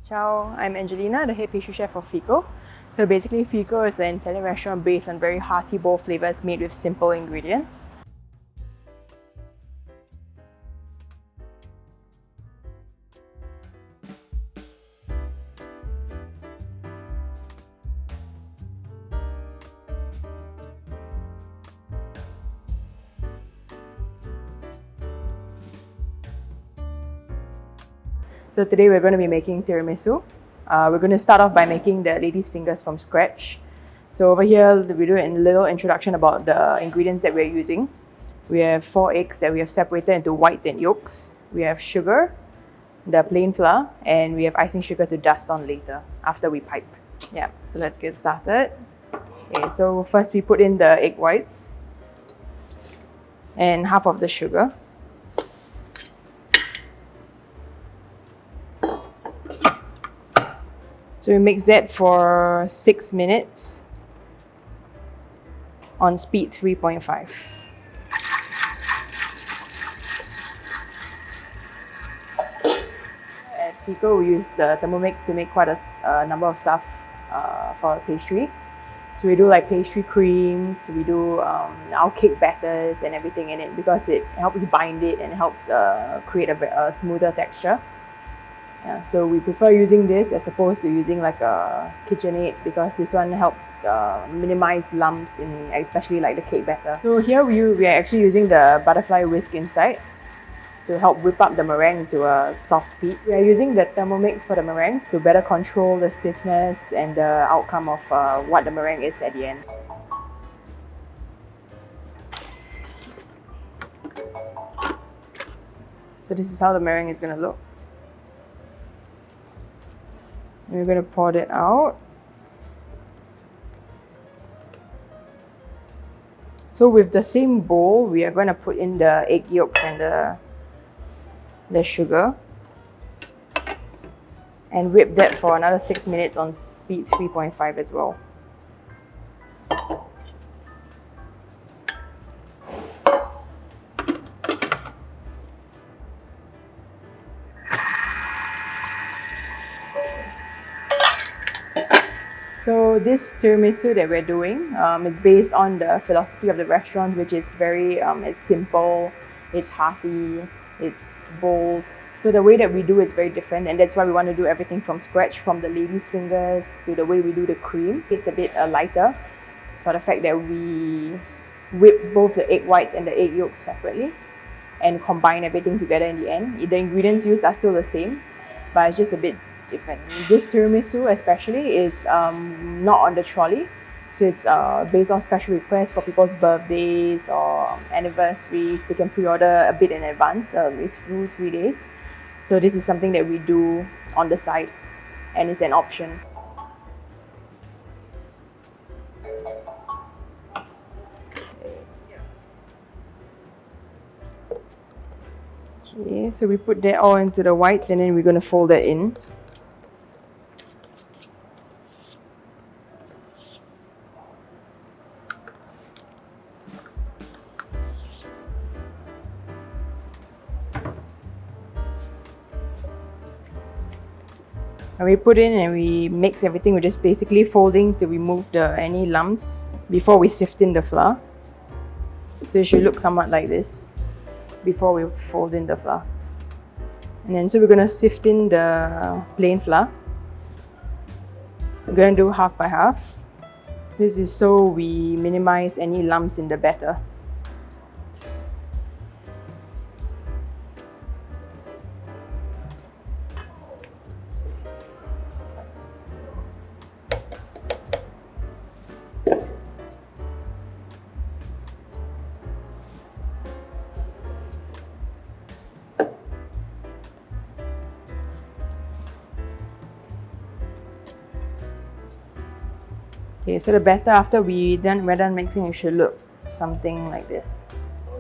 Ciao, I'm Angelina, the head pastry chef of Fico. So basically, Fico is an Italian restaurant based on very hearty, bold flavors made with simple ingredients. So today we're going to be making tiramisu. We're going to start off by making the lady's fingers from scratch. So over here, we do a little introduction about the ingredients that we're using. We have 4 eggs that we have separated into whites and yolks. We have sugar, the plain flour, and we have icing sugar to dust on later after we pipe. Yeah, so let's get started. Okay, so first we put in the egg whites and half of the sugar. So we mix that for 6 minutes on speed 3.5. At Fico, we use the Thermomix to make quite a number of stuff for pastry. So we do like pastry creams, we do our cake batters and everything in it because it helps bind it and helps create a smoother texture. Yeah, so we prefer using this as opposed to using like a KitchenAid because this one helps minimize lumps in especially like the cake batter. So here we are actually using the butterfly whisk inside to help whip up the meringue into a soft peak. We are using the Thermomix for the meringues to better control the stiffness and the outcome of what the meringue is at the end. So this is how the meringue is going to look. We're going to pour it out. So with the same bowl, we are going to put in the egg yolks and the sugar and whip that for another 6 minutes on speed 3.5 as well. So this tiramisu that we're doing is based on the philosophy of the restaurant, which is very, it's simple, it's hearty, it's bold. So the way that we do it's very different, and that's why we want to do everything from scratch, from the lady's fingers to the way we do the cream. It's a bit lighter for the fact that we whip both the egg whites and the egg yolks separately and combine everything together in the end. The ingredients used are still the same, but it's just a bit different. This tiramisu especially is not on the trolley, so it's based on special requests for people's birthdays or anniversaries. They can pre-order a bit in advance, 2-3 days. So this is something that we do on the side and it's an option. Okay, so we put that all into the whites and then we're going to fold that in. And we put in and we mix everything. We're just basically folding to remove any lumps before we sift in the flour. So it should look somewhat like this before we fold in the flour. And then so we're going to sift in the plain flour. We're going to do half by half. This is so we minimize any lumps in the batter. Okay, so the batter after we're done mixing, it should look something like this.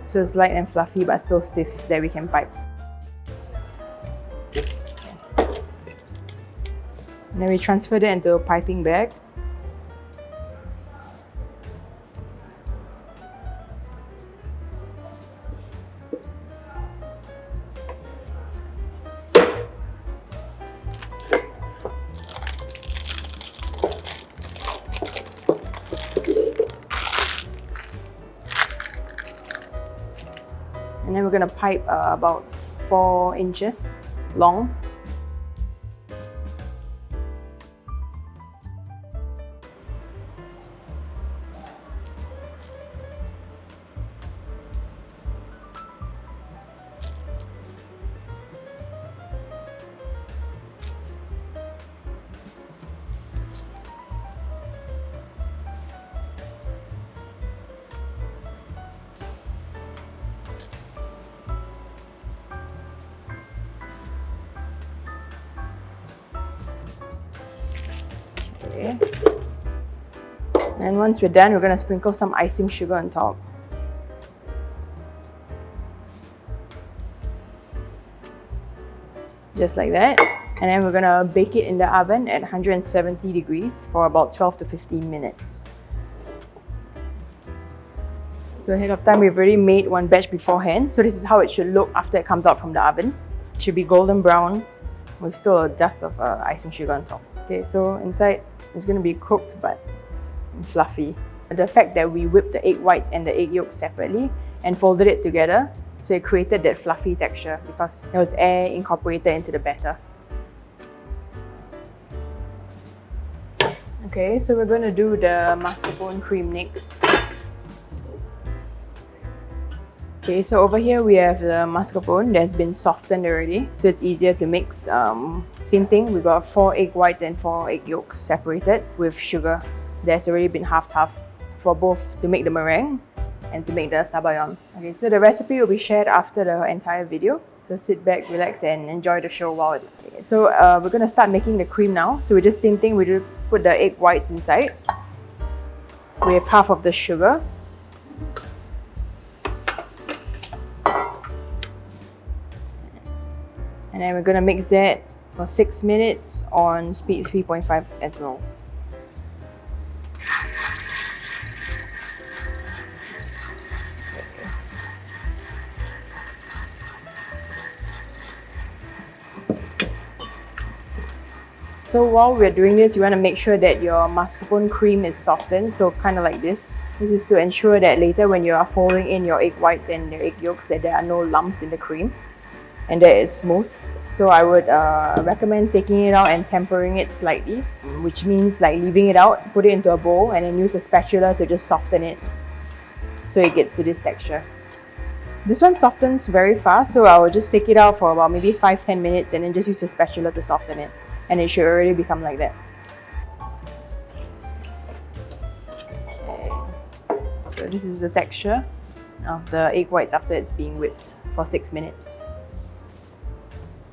So it's light and fluffy but still stiff that we can pipe. And then we transfer that into a piping bag. And then we're going to pipe about 4 inches long. Okay. And once we're done, we're going to sprinkle some icing sugar on top. Just like that. And then we're going to bake it in the oven at 170 degrees for about 12 to 15 minutes. So ahead of time, we've already made one batch beforehand. So this is how it should look after it comes out from the oven. It should be golden brown with still a dust of icing sugar on top. Okay, so inside it's going to be cooked but fluffy. The fact that we whipped the egg whites and the egg yolks separately and folded it together, so it created that fluffy texture because there was air incorporated into the batter. Okay, so we're going to do the mascarpone cream next. Okay, so over here we have the mascarpone that's been softened already, so it's easier to mix. Same thing, we got 4 egg whites and 4 egg yolks separated with sugar that's already been halved for both to make the meringue and to make the sabayon. Okay, so the recipe will be shared after the entire video. So sit back, relax and enjoy the show while it... Okay, so we're going to start making the cream now. So we just same thing, we just put the egg whites inside. We have half of the sugar. And then we're going to mix that for 6 minutes on speed 3.5 as well. So while we're doing this, you want to make sure that your mascarpone cream is softened, so kind of like this. This is to ensure that later when you are folding in your egg whites and your egg yolks that there are no lumps in the cream and that it's smooth. So I would recommend taking it out and tempering it slightly, which means like leaving it out, put it into a bowl and then use a spatula to just soften it so it gets to this texture. This one softens very fast, so I will just take it out for about maybe 5-10 minutes and then just use the spatula to soften it. And it should already become like that. Okay. So this is the texture of the egg whites after it's being whipped for 6 minutes.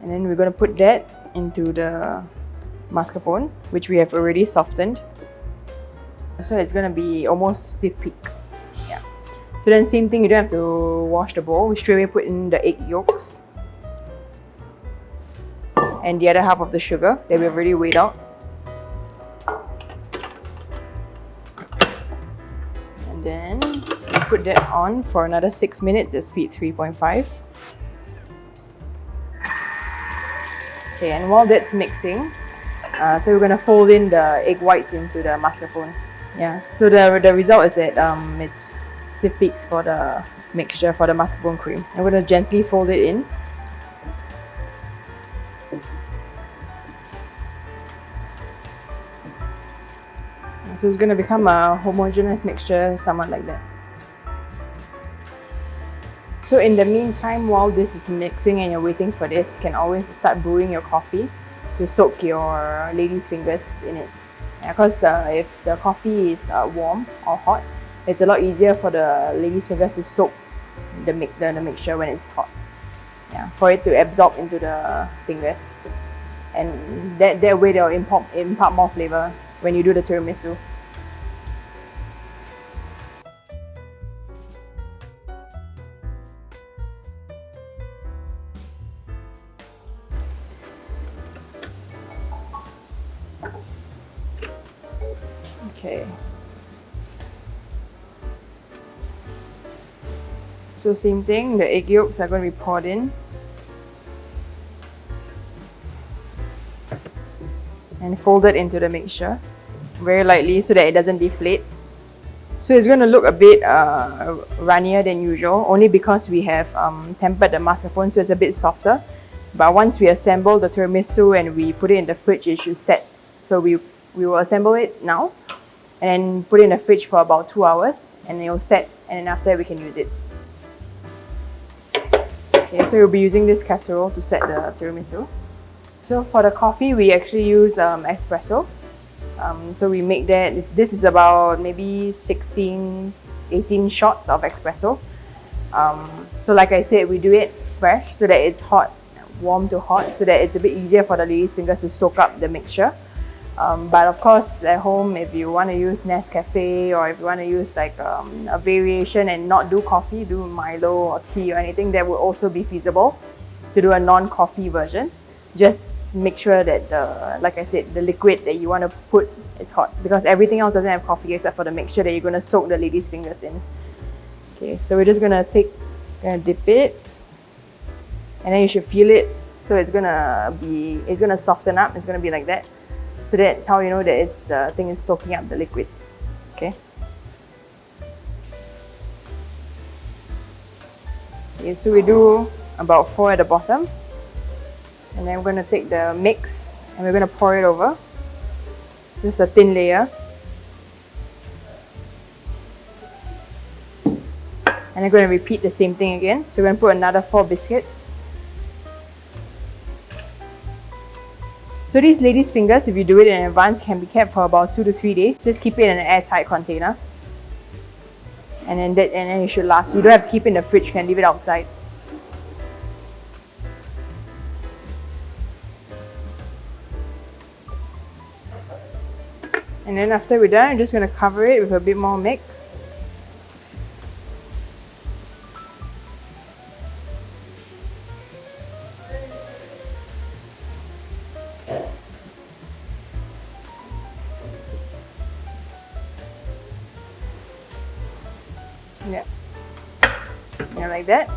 And then we're going to put that into the mascarpone, which we have already softened. So it's going to be almost stiff peak. Yeah. So then same thing, you don't have to wash the bowl. We straight away put in the egg yolks and the other half of the sugar that we've already weighed out. And then we put that on for another 6 minutes at speed 3.5. Okay, and while that's mixing, so we're going to fold in the egg whites into the mascarpone. Yeah, so the result is that it's stiff peaks for the mixture for the mascarpone cream. I'm going to gently fold it in. So it's going to become a homogeneous mixture, somewhat like that. So in the meantime, while this is mixing and you're waiting for this, you can always start brewing your coffee to soak your lady's fingers in it. Because if the coffee is warm or hot, it's a lot easier for the lady's fingers to soak the mixture when it's hot. Yeah, for it to absorb into the fingers. And that way they'll impart more flavor when you do the tiramisu. Okay. So same thing, the egg yolks are going to be poured in. And folded into the mixture very lightly so that it doesn't deflate. So it's going to look a bit runnier than usual, only because we have tempered the mascarpone, so it's a bit softer. But once we assemble the tiramisu and we put it in the fridge, it should set. So we will assemble it now and put it in the fridge for about 2 hours, and it will set, and then after that we can use it. Okay, so we'll be using this casserole to set the tiramisu. So for the coffee, we actually use espresso. So we make that, this is about maybe 16, 18 shots of espresso. So like I said, we do it fresh so that it's hot, warm to hot, so that it's a bit easier for the lady's fingers to soak up the mixture. But of course, at home, if you want to use Nescafe, or if you want to use like a variation and not do coffee, do Milo or tea or anything, that would also be feasible to do a non-coffee version. Just make sure that like I said, the liquid that you want to put is hot, because everything else doesn't have coffee except for the mixture that you're going to soak the lady's fingers in. Okay, so we're just going to dip it, and then you should feel it. So it's going to soften up. It's going to be like that. So that's how you know that the thing is soaking up the liquid. Okay. Okay, so we do about 4 at the bottom. And then we're going to take the mix and we're going to pour it over. Just a thin layer. And I'm going to repeat the same thing again. So we're going to put another 4 biscuits. So these lady's fingers, if you do it in advance, can be kept for about 2 to 3 days. Just keep it in an airtight container. And then it should last. You don't have to keep it in the fridge, you can leave it outside. And then after we're done, I'm just going to cover it with a bit more mix. Yeah. Yeah, like that.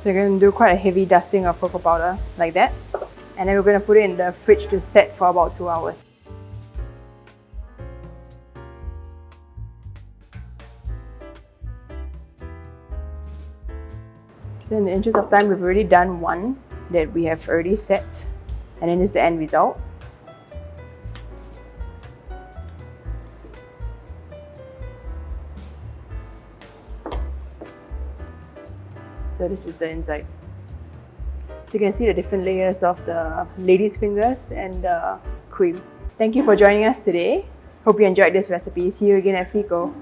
So you're going to do quite a heavy dusting of cocoa powder, like that. And then we're going to put it in the fridge to set for about 2 hours. So in the interest of time, we've already done one that we have already set. And then this is the end result. So this is the inside. So you can see the different layers of the lady's fingers and the cream. Thank you for joining us today. Hope you enjoyed this recipe. See you again at Fico.